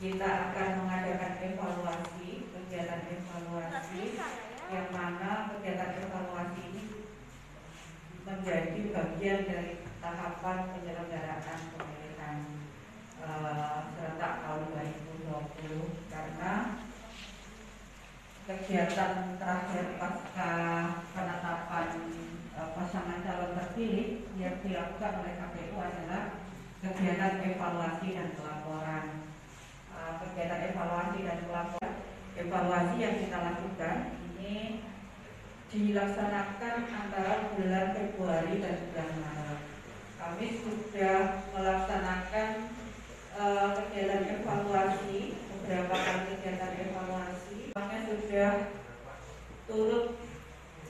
kita akan mengadakan kegiatan evaluasi yang mana kegiatan evaluasi ini menjadi bagian dari tahapan penyelenggaraan pemilihan serentak tahun 2020, karena kegiatan terakhir pasca penetapan pasangan calon terpilih yang dilakukan oleh KPU adalah kegiatan evaluasi dan pelaporan. Kegiatan evaluasi dan pelaporan, evaluasi yang kita lakukan ini dilaksanakan antara bulan Februari dan bulan Maret. Kami sudah melaksanakan kegiatan evaluasi, beberapa kali kegiatan evaluasi. Kami sudah turut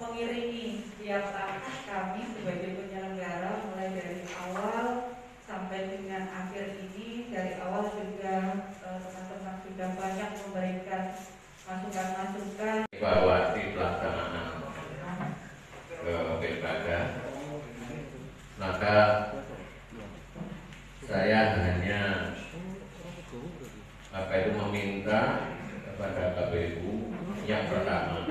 mengiringi tiap tahap kami sebagai penyelenggara mulai dari awal sampai dengan akhir ini. Dari awal juga teman-teman sudah banyak memberikan masukan-masukan evaluasi pelaksanaan pilkada, maka saya hanya meminta kepada KPU yang pertama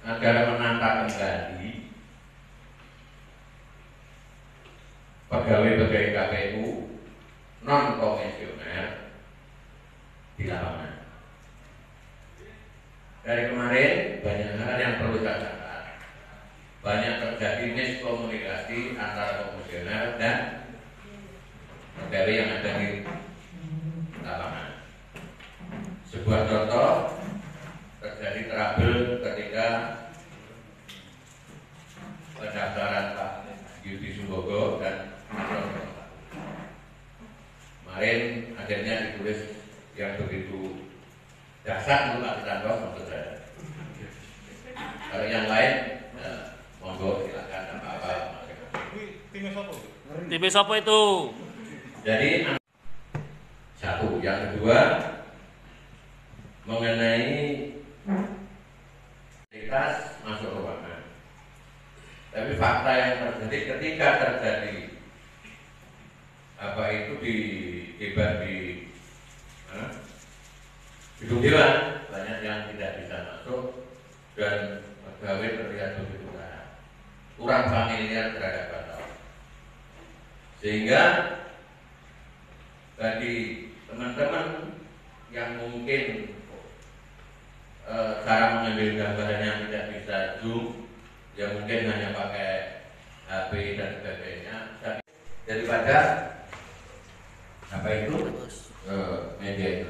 agar menata kembali pegawai-pegawai KPU non komisioner di lapangan. Dari kemarin banyak hal yang perlu saya catat. Banyak terjadi miskomunikasi antara komisioner dan pegawai yang ada di lapangan. Sebuah contoh, terjadi trouble ketika pendaftaran Pak Yudi Sumbogo dan kemarin akhirnya ditulis yang begitu dasar untuk Pak Wiranto maksud saya. Kalau yang lain, monggo silakan apa-apa. Tim siapa itu? Jadi satu, yang kedua mengenai identitas masuk ruangan. Tapi fakta yang terjadi ketika terjadi apa itu di debat di gedung dewan, banyak yang tidak bisa masuk dan pegawai terlihat begitu kurang familiar terhadap kantor, sehingga bagi teman-teman yang mungkin cara mengambil gambarnya tidak bisa zoom, ya mungkin hanya pakai HP dan sebagainya, daripada apa itu media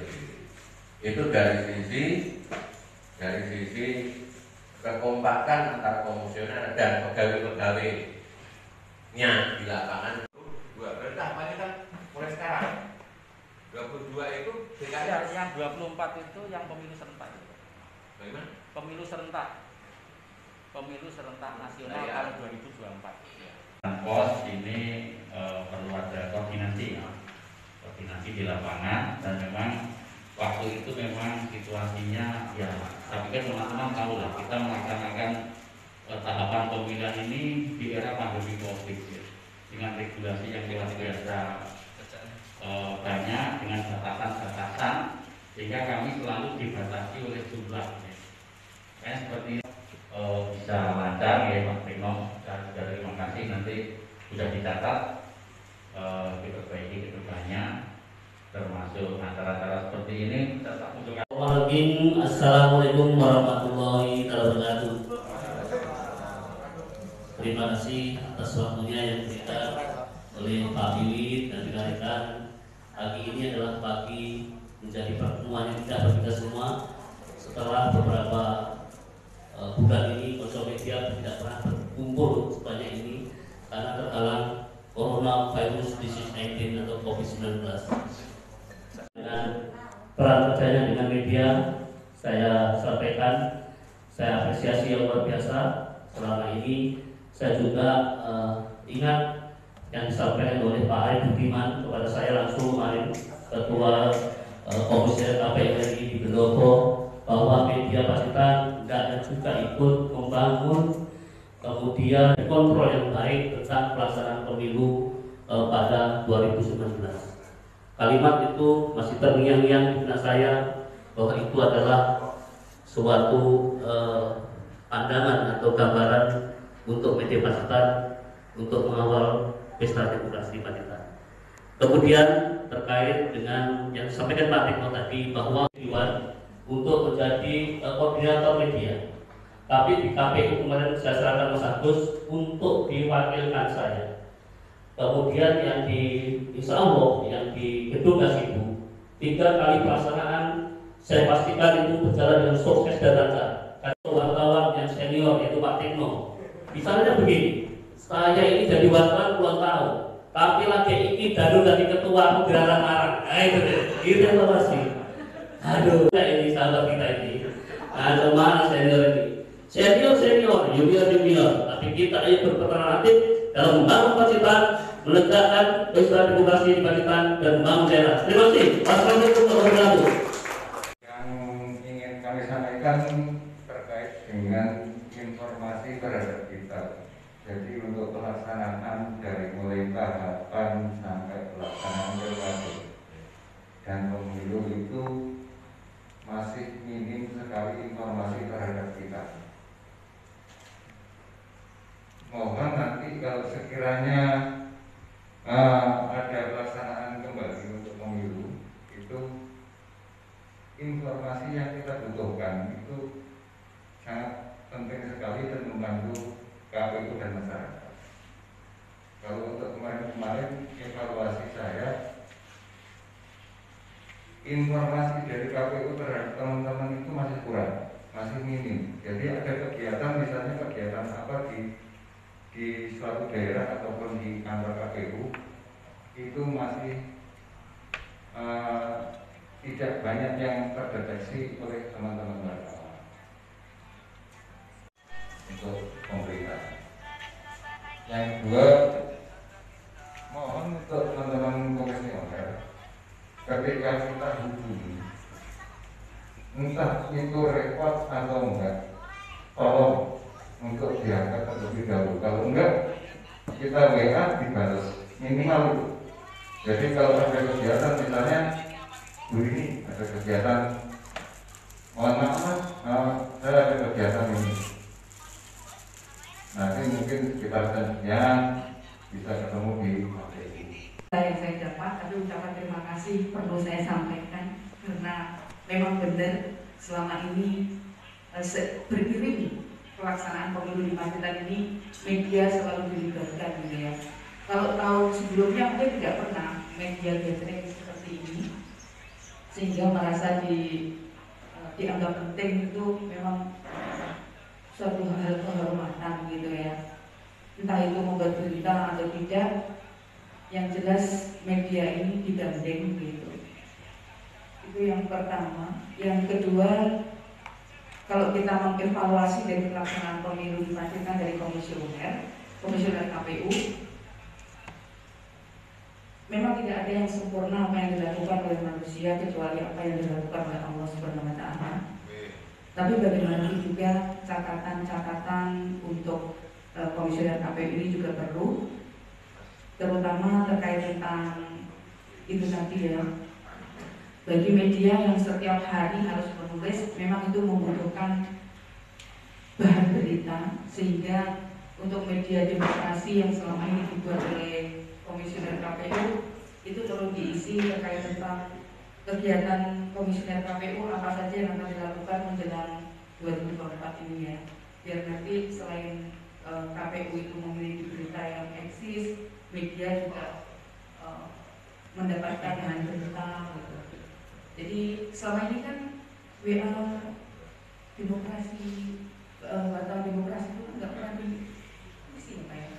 itu dari sisi kekompakan antara komisioner dan pegawai-pegawainya di lapangan. Berarti tahapannya kan mulai sekarang 22 itu Ya, yang 24 itu yang pemilu serentak. bagaimana? Pemilu serentak nasional tahun 2024. Pos ini perlu ada koordinasi di lapangan, dan memang waktu itu memang situasinya ya saya pikir teman-teman tahu lah, kita melaksanakan tahapan pemilihan ini di era pandemi COVID ya, dengan regulasi yang luar biasa banyak, dengan batasan-batasan, sehingga kami selalu dibatasi oleh jumlah ya. Kayak seperti bisa lancar ya Pak Primo, dan terima kasih, nanti sudah dicatat, diperbaiki ke depannya, termasuk acara-acara seperti ini tetap untuk. Assalamualaikum warahmatullahi wabarakatuh. Terima kasih atas waktunya yang diberikan oleh Pak Wiwit dan rekan-rekan. Pagi ini adalah pagi menjadi pertemuan yang kita bagi kita semua setelah beberapa bulan ini Konsul Media tidak pernah berkumpul sebanyak ini karena terhalang coronavirus disease 19 atau COVID-19. Dengan peran kerjanya dengan media, saya sampaikan saya apresiasi yang luar biasa selama ini. Saya juga ingat yang disampaikan oleh Pak Arif Budiman kepada saya langsung kemarin, Ketua Komisioner KPU RI di Pendopo, bahwa media pastikan hendaknya juga ikut membangun kemudian kontrol yang baik tentang pelaksanaan pemilu pada 2019. Kali kalimat itu masih terngiang-ngiang di benak saya bahwa itu adalah suatu pandangan atau gambaran untuk media Pacitan untuk mengawal pesta demokrasi Pacitan. Kemudian terkait dengan yang disampaikan Pak Tino tadi bahwa Iwan untuk menjadi koordinator media, tapi di KPU kemarin saya serahkan Mas Agus untuk diwakilkan saya. Kemudian yang di Insya Allah yang di Gedung Gasibu 3 kali pelaksanaan saya pastikan itu berjalan dengan sukses dan lancar. Karena wartawan yang senior yaitu Pak Tino, misalnya begini, saya ini jadi wartawan puluhan tahun, tapi lagi ini baru dari ketua gerakan Arang. Nah itu informasi. Aduh, ini sahabat kita ini. Ada mana senior ini? Senior, junior, tapi kita ini berperan aktif dalam membangun Pacitan, menegakkan pesta demokrasi di Pacitan dan membangun daerah. Terima kasih. Wassalamualaikum warahmatullahi wabarakatuh. Yang ingin kami sampaikan terkait dengan informasi terhadap kita. Jadi untuk pelaksanaan dari mulai tahapan sampai pelaksanaan pilkada dan pemilu itu masih minim sekali informasi terhadap kita. Mohon nanti kalau sekiranya ada pelaksanaan kembali untuk pemilu, itu informasi yang kita butuhkan itu sangat penting sekali dan membantu KPU dan masyarakat. Kalau untuk kemarin evaluasi saya, informasi dari KPU terhadap teman-teman itu masih kurang, masih minim. Jadi ada kegiatan, misalnya kegiatan apa di suatu daerah ataupun di kantor KPU itu masih tidak banyak yang terdeteksi oleh teman-teman wartawan untuk pemerintah. Yang kedua, mohon untuk teman-teman komisioner, ketika kita hubungi, entah itu repot atau enggak, tolong untuk diangkat terlebih dahulu. Kalau enggak, kita WA dibalas minimal itu. Jadi kalau ada kegiatan, misalnya ini ada kegiatan, mohon maaf, saya ada kegiatan ini. Nanti mungkin sekitar jam bisa ketemu di KPU. Yang saya dapat, tapi ucapan terima kasih perlu saya sampaikan karena memang benar selama ini beriring pelaksanaan pemilu di Pacitan ini media selalu dilibatkan gitu ya. Kalau tahun sebelumnya mungkin tidak pernah media gathering seperti ini, sehingga merasa dianggap penting itu memang suatu hal kehormatan gitu ya. Entah itu membuat berita atau tidak, yang jelas media ini digandeng gitu. Itu yang pertama. Yang kedua, kalau kita mengevaluasi dari pelaksanaan pemilu di Pacitan dari komisioner KPU, memang tidak ada yang sempurna apa yang dilakukan oleh manusia kecuali apa yang dilakukan oleh Allah Subhanahu wa Ta'ala. Tapi bagaimanapun juga catatan-catatan untuk komisioner KPU ini juga perlu, terutama terkait tentang itu tadi ya. Bagi media yang setiap hari harus menulis, memang itu membutuhkan bahan berita, sehingga untuk media demokrasi yang selama ini dibuat oleh komisioner KPU itu perlu diisi terkait tentang kegiatan komisioner KPU apa saja yang akan dilakukan menjelang 2024 ini ya. Biar nanti selain KPU itu memiliki berita yang eksis, media juga mendapatkan bahan berita gitu. Jadi selama ini kan WA demokrasi, atau demokrasi itu nggak pernah diisi apa ya.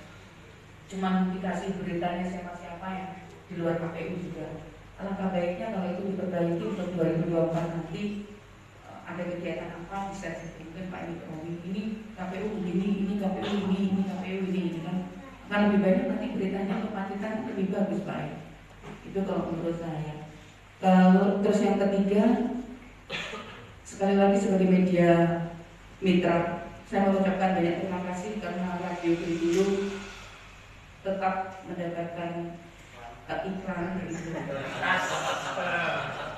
Cuma dikasih beritanya siapa-siapa yang di luar KPU juga. Alangkah baiknya kalau itu diperbaiki untuk 2024 nanti ada kegiatan apa bisa disebutkan Pak ini KPU begini, ini KPU ini KPU ini kan. Akan lebih banyak nanti beritanya untuk Pacitan lebih bagus Pak. Itu kalau menurut saya. Kalau terus yang ketiga, sekali lagi sebagai media mitra, saya mengucapkan banyak terima kasih karena Radio Bengkulu tetap mendapatkan iklan gitu.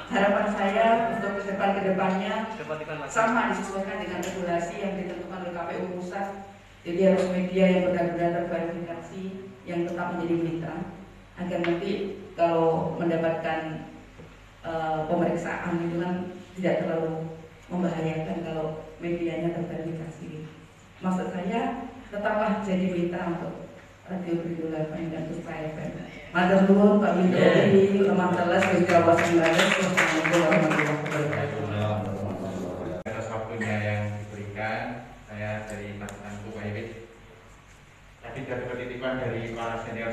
Harapan saya untuk kedepannya sama disesuaikan dengan regulasi yang ditentukan oleh KPU pusat. Jadi harus media yang benar-benar terverifikasi, yang tetap menjadi mitra, agar nanti kalau mendapatkan pemeriksaan itu kan tidak terlalu membahayakan kalau medianya terverifikasi. Maksud saya tetaplah jadi mitra untuk Radio Bridul FM dan Puspa FM. Matur nuwun Pak Menteri, Lemah Teles, Kawasan Barat. Assalamualaikum warahmatullahi wabarakatuh. Atas waktunya yang diberikan, saya dari Pasukan Pak Iwit. Tadi dapat titipan dari para senior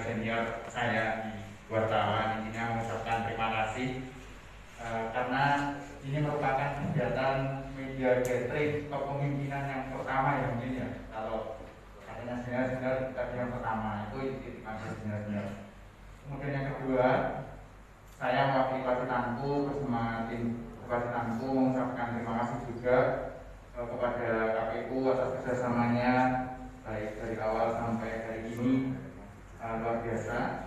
saya di wartawan, intinya mengucapkan terima kasih karena ini merupakan kegiatan media gathering kepemimpinan yang pertama ya mungkin ya. Kalau katanya senior tadi yang pertama itu titipan senior. Kemudian yang kedua, saya mewakili Bupati Tangku bersama tim Bupati Tangku mengucapkan terima kasih juga kepada KPU atas kerjasamanya baik dari awal sampai hari ini, luar biasa,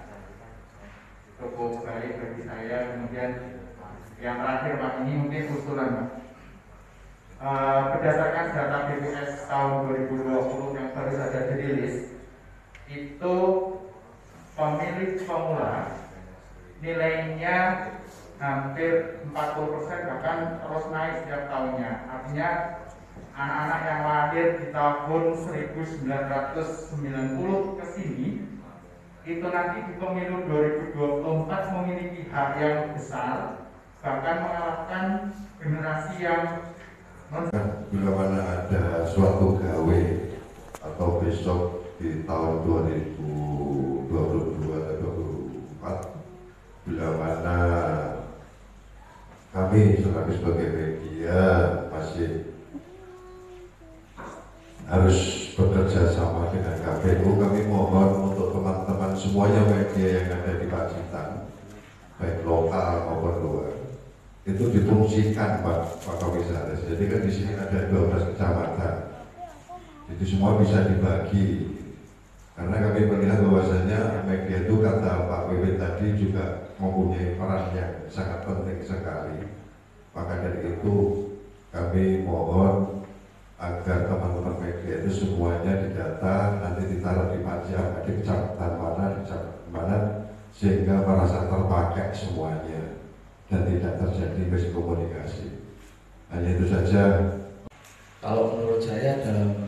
cukup baik bagi saya. Kemudian yang terakhir Pak, ini mungkin usulan Pak. Berdasarkan data BPS tahun 2020 yang baru saja dirilis, itu pemilik pemula nilainya hampir 40%, bahkan terus naik setiap tahunnya. Artinya anak-anak yang lahir di tahun 1990 ke sini itu nanti di pemilu 2024 memiliki hak yang besar, bahkan mengalahkan generasi yang bila mana ada suatu gawe atau besok di tahun 2022 atau 2024, bila mana kami sebagai media masih harus bekerja sama dengan KPU, kami mohon untuk teman-teman semuanya media yang ada di Pacitan, baik lokal maupun luar, itu difungsikan Pak Komisaris. Jadi kan di sini ada 12 kecamatan, itu semua bisa dibagi. Karena kami melihat bahwasanya media itu, kata Pak Wiwit tadi, juga mempunyai peran yang sangat penting sekali. Maka dari itu kami mohon agar teman-teman media itu semuanya didata, nanti ditaruh di pajak, di kecamatan mana, di kecamatan mana, sehingga merasa terpakai semuanya dan tidak terjadi miskomunikasi. Hanya itu saja. Kalau menurut saya dalam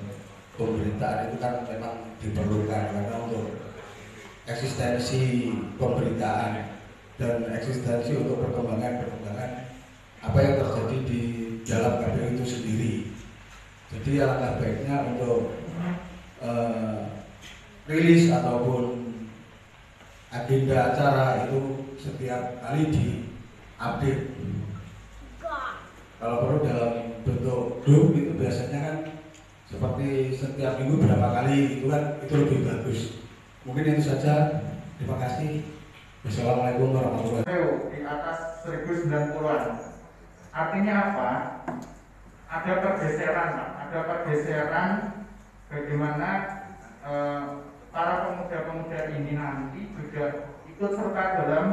pemberitaan itu kan memang diperlukan, karena untuk eksistensi pemberitaan dan eksistensi untuk perkembangan apa yang terjadi di dalam KPU itu sendiri. Jadi alangkah baiknya untuk rilis ataupun agenda acara itu setiap kali diupdate. Kalau perlu dalam bentuk grup itu biasanya kan seperti setiap minggu berapa kali, itu kan itu lebih bagus. Mungkin itu saja. Terima kasih. Wassalamualaikum warahmatullahi wabarakatuh. Di atas 1090-an. Artinya apa? Ada pergeseran Pak. Ada pergeseran bagaimana para pemuda-pemuda ini nanti juga ikut serta dalam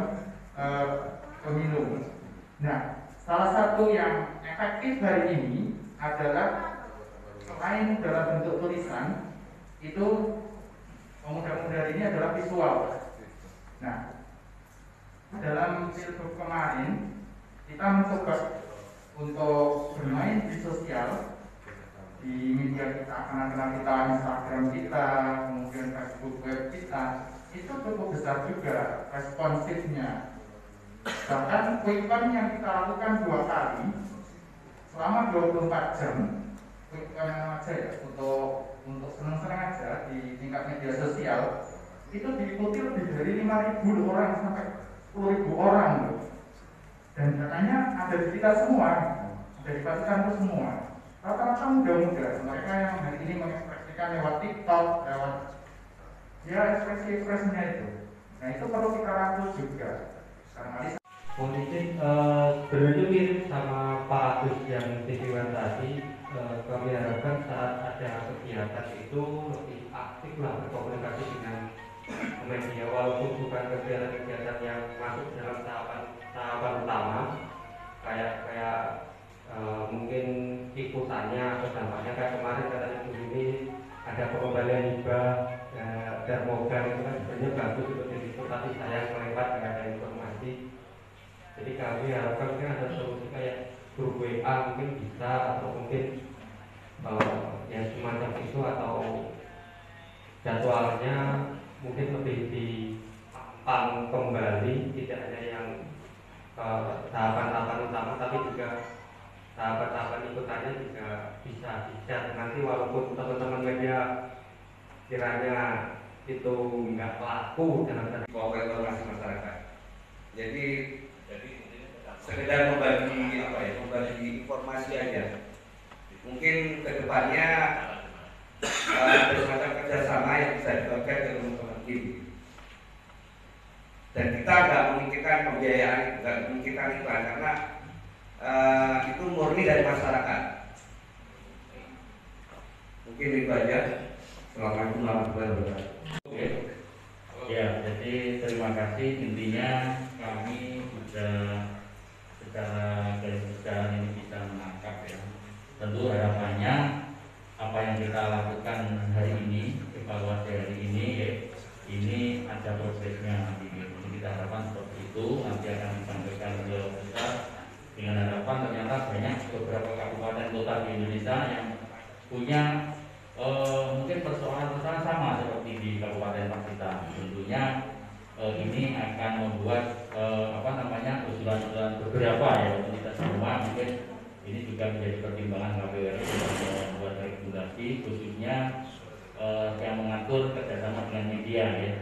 pemilu. Nah, salah satu yang efektif hari ini adalah selain dalam bentuk tulisan, itu pemuda-pemuda ini adalah visual. Nah, dalam pilgub kemarin kita mencoba untuk bermain di sosial, di media kita, akun-akun kita, Instagram kita, kemudian Facebook web kita, itu cukup besar juga responsifnya. Bahkan quick count yang kita lakukan 2 kali selama 24 jam, quick count aja ya, untuk senang-senang aja di tingkat media sosial, itu diikuti lebih dari 5.000 orang sampai 10.000 orang loh. Dan katanya ada di kita semua, ada di Pacitan itu semua. Rata-rata muda-muda, mereka yang hari ini mengekspresikan lewat TikTok, lewat ya ekspresi-ekspresinya itu. Nah itu perlu kita rangkul juga. Politik sebenarnya mirip sama Pak Agus yang TV-wan tadi. Kami harapkan saat ada kegiatan itu lebih aktif lah berkomunikasi dengan media, walaupun bukan kegiatan-kegiatan yang masuk dalam tahapan utama, kayak mungkin ikutannya atau dampaknya kayak kemarin katanya ini ada pengembalian hibah termogan, itu kan sebenarnya bagus untuk disitu, tapi sayang melewat nggak ada informasi. Jadi kami harapkan mungkin ada solusi kayak grup WA mungkin bisa, atau mungkin yang semacam itu, atau jadwalnya mungkin lebih ditampang kembali, tidak hanya yang tahapan-tahapan utama, tapi juga tahapan-tahapan ikutannya juga bisa di-share. Nanti walaupun teman-teman media kiranya itu nggak laku dalam informasi masyarakat. Jadi sekedar membagi informasi aja. Mungkin kedepannya ada semacam kerjasama yang bisa dilakukan dengan teman-teman tim. Dan kita nggak memikirkan pembiayaan, nggak memikirkan iklan, karena itu murni dari masyarakat. Mungkin itu aja. Assalamualaikum warahmatullahi wabarakatuh. Oke. Ya, jadi terima kasih. Intinya kami sudah secara garis besar ini bisa menangkap ya. Tentu harapannya apa yang kita lakukan hari ini, evaluasi hari ini ya, ini ada prosesnya nanti. Jadi kita harapkan seperti itu, nanti akan disampaikan ke pusat dengan harapan ternyata banyak beberapa kabupaten kota di Indonesia yang punya mungkin persoalan-persoalan sama seperti di Kabupaten Pacitan. Tentunya ini akan membuat usulan-usulan beberapa ya, untuk kita semua mungkin ini juga menjadi pertimbangan KPU untuk membuat regulasi khususnya yang mengatur kerjasama dengan media ya.